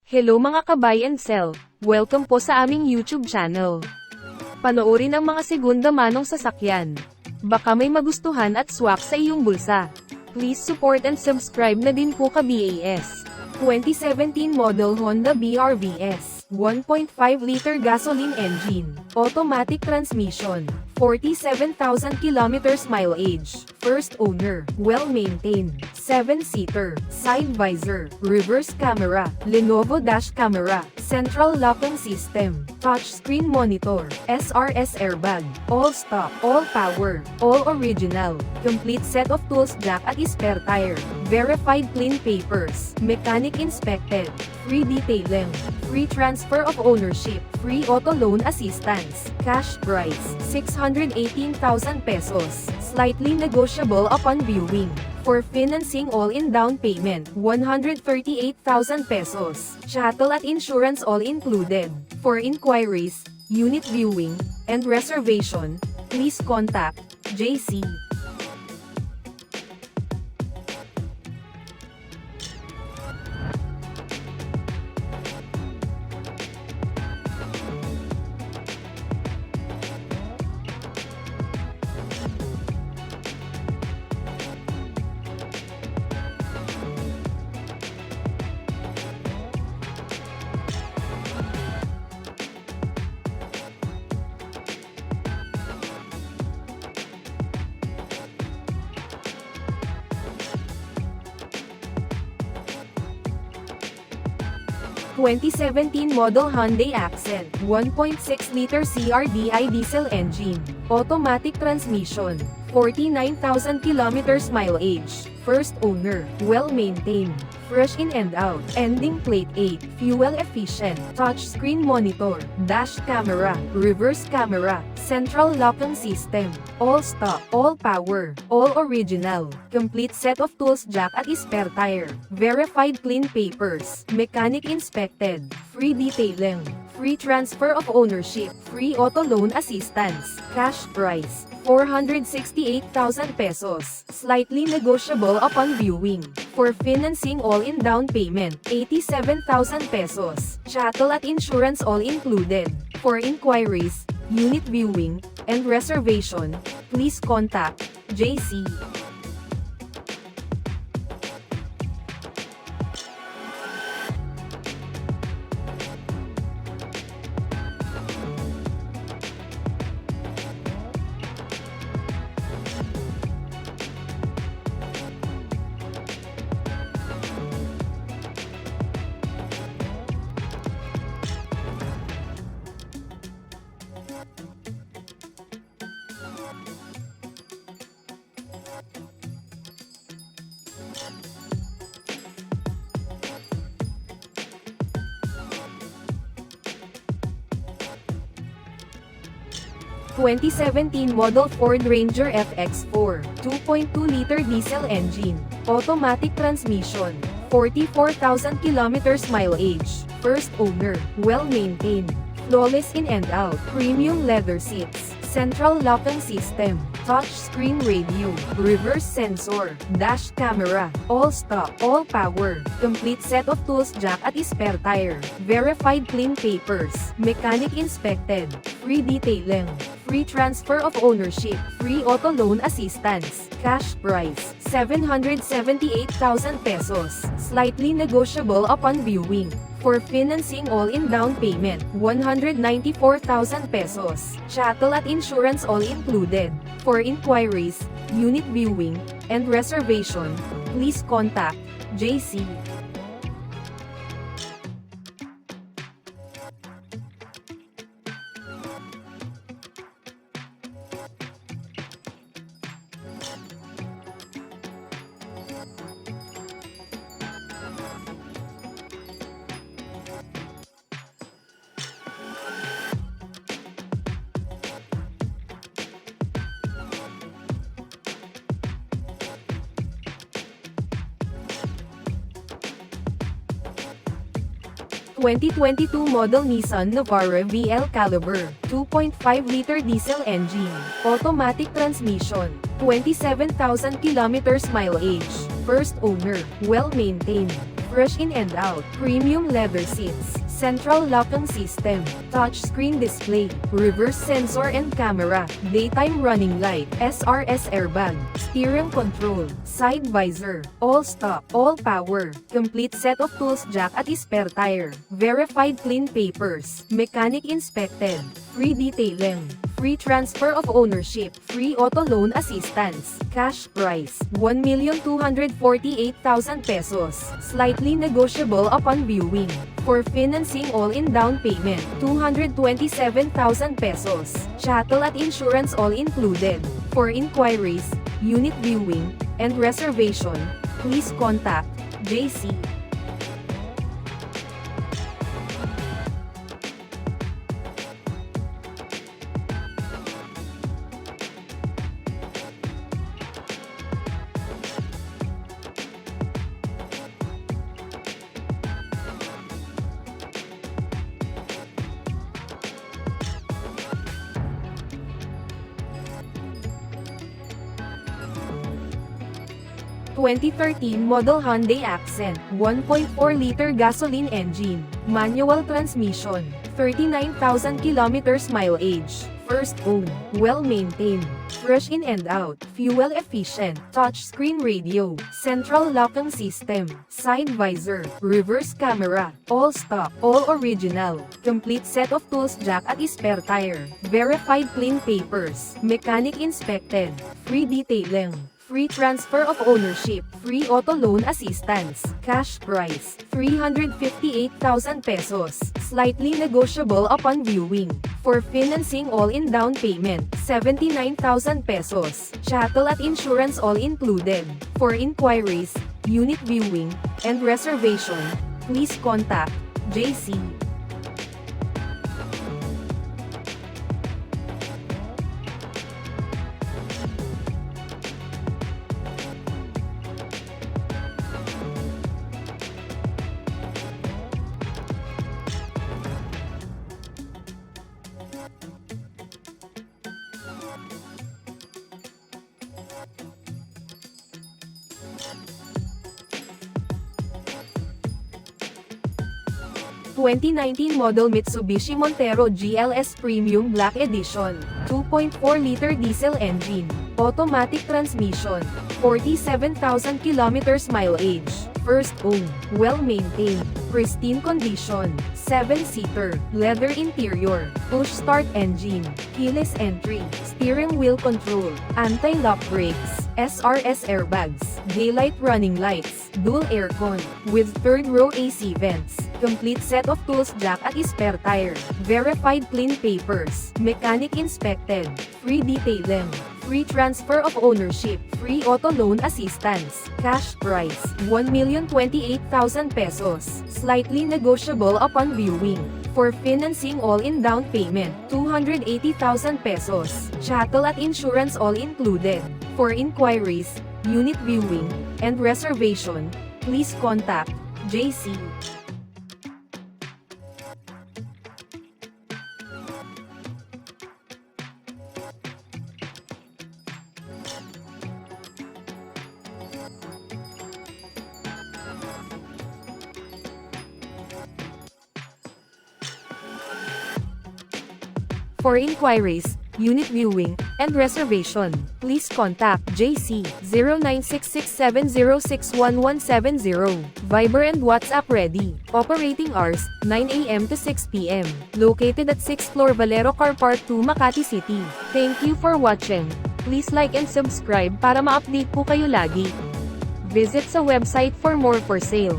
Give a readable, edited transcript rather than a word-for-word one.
Hello mga ka-buy and sell, welcome po sa aming YouTube channel. Panoorin ang mga segunda manong sasakyan. Baka may magustuhan at swak sa iyong bulsa. Please support and subscribe na din po ka-BAS. 2017 model Honda BRV-S, 1.5-liter gasoline engine, automatic transmission, 47,000 kilometers mileage, first owner, well-maintained, 7-seater, side visor, reverse camera, Lenovo dash camera, central locking system, touchscreen monitor, SRS airbag, all stock, all power, all original, complete set of tools jack at spare tire, verified clean papers, mechanic inspected, free detailing, free transfer of ownership, free auto loan assistance, cash price, 618,000 pesos, slightly negotiable upon viewing. For financing all-in down payment, 138,000 pesos, chattel at insurance all included. For inquiries, unit viewing, and reservation, please contact Jayce. (2017 model Hyundai Accent, 1.6-liter CRDI diesel engine, automatic transmission, 49,000 kilometers mileage, first owner, well-maintained, fresh in and out, ending plate 8, fuel efficient, touchscreen monitor, dash camera, reverse camera, central locking system, all stock, all power, all original, complete set of tools jack at spare tire, verified clean papers, mechanic inspected, free detailing, free transfer of ownership, free auto loan assistance, cash price, 468,000 pesos, slightly negotiable upon viewing. For financing all-in down payment, 87,000 pesos, chattel at insurance all included. For inquiries, unit viewing, and reservation, please contact Jayce. (2017 model Ford Ranger FX4, 2.2-liter diesel engine, automatic transmission, 44,000 kilometers mileage, first owner, well-maintained, flawless in and out, premium leather seats, central locking system, touchscreen radio, reverse sensor, dash camera, all stock, all power, complete set of tools jack at spare tire, verified clean papers, mechanic inspected, free detailing, free transfer of ownership, free auto loan assistance, cash price, 778,000 pesos, slightly negotiable upon viewing. For financing all-in down payment, 194,000 pesos, chattel at insurance all included. For inquiries, unit viewing, and reservation, please contact Jayce. (2022 model Nissan Navara VL Calibre, 2.5-liter diesel engine, automatic transmission, 27,000 kilometers mileage, first owner, well-maintained, fresh in and out, premium leather seats, central locking system, touchscreen display, reverse sensor and camera, daytime running light, SRS airbag, steering control, side visor, all stock, all power, complete set of tools jack at spare tire, verified clean papers, mechanic inspected, free detailing, free transfer of ownership, free auto loan assistance, cash price, 1,248,000 pesos, slightly negotiable upon viewing. For financing all-in down payment, 227,000 pesos, chattel at insurance all included. For inquiries, unit viewing, and reservation, please contact Jayce. 2013 model Hyundai Accent, 1.4-liter gasoline engine, manual transmission, 39,000 kilometers mileage, first owned, well-maintained, fresh in and out, fuel efficient, touchscreen radio, central locking system, side visor, reverse camera, all stock, all original, complete set of tools jack at spare tire, verified clean papers, mechanic inspected, free detailing, free transfer of ownership, free auto loan assistance, cash price, 358,000 pesos, slightly negotiable upon viewing. For financing all-in down payment, 79,000 pesos, chattel at insurance all included. For inquiries, unit viewing, and reservation, please contact Jayce. (2019 model Mitsubishi Montero GLS Premium Black Edition, 2.4-liter diesel engine, automatic transmission, 47,000 kilometers mileage, first owned, well-maintained, pristine condition, 7-seater, leather interior, push-start engine, keyless entry, steering wheel control, anti-lock brakes, SRS airbags, daylight running lights, dual aircon, with third-row AC vents, complete set of tools jack at spare tire, verified clean papers, mechanic inspected, free detailing, free transfer of ownership, free auto loan assistance, cash price, 1,028,000 pesos, slightly negotiable upon viewing. For financing all-in down payment, 280,000 pesos, chattel at insurance all included. For inquiries, unit viewing, and reservation, please contact Jayce. For inquiries, unit viewing, and reservation, please contact Jayce, 096670611170, Viber and WhatsApp ready. Operating hours, 9 a.m. to 6 p.m. Located at 6th floor Valero Car Park 2 Makati City. Thank you for watching. Please like and subscribe para ma-update po kayo lagi. Visit sa website for more for sale.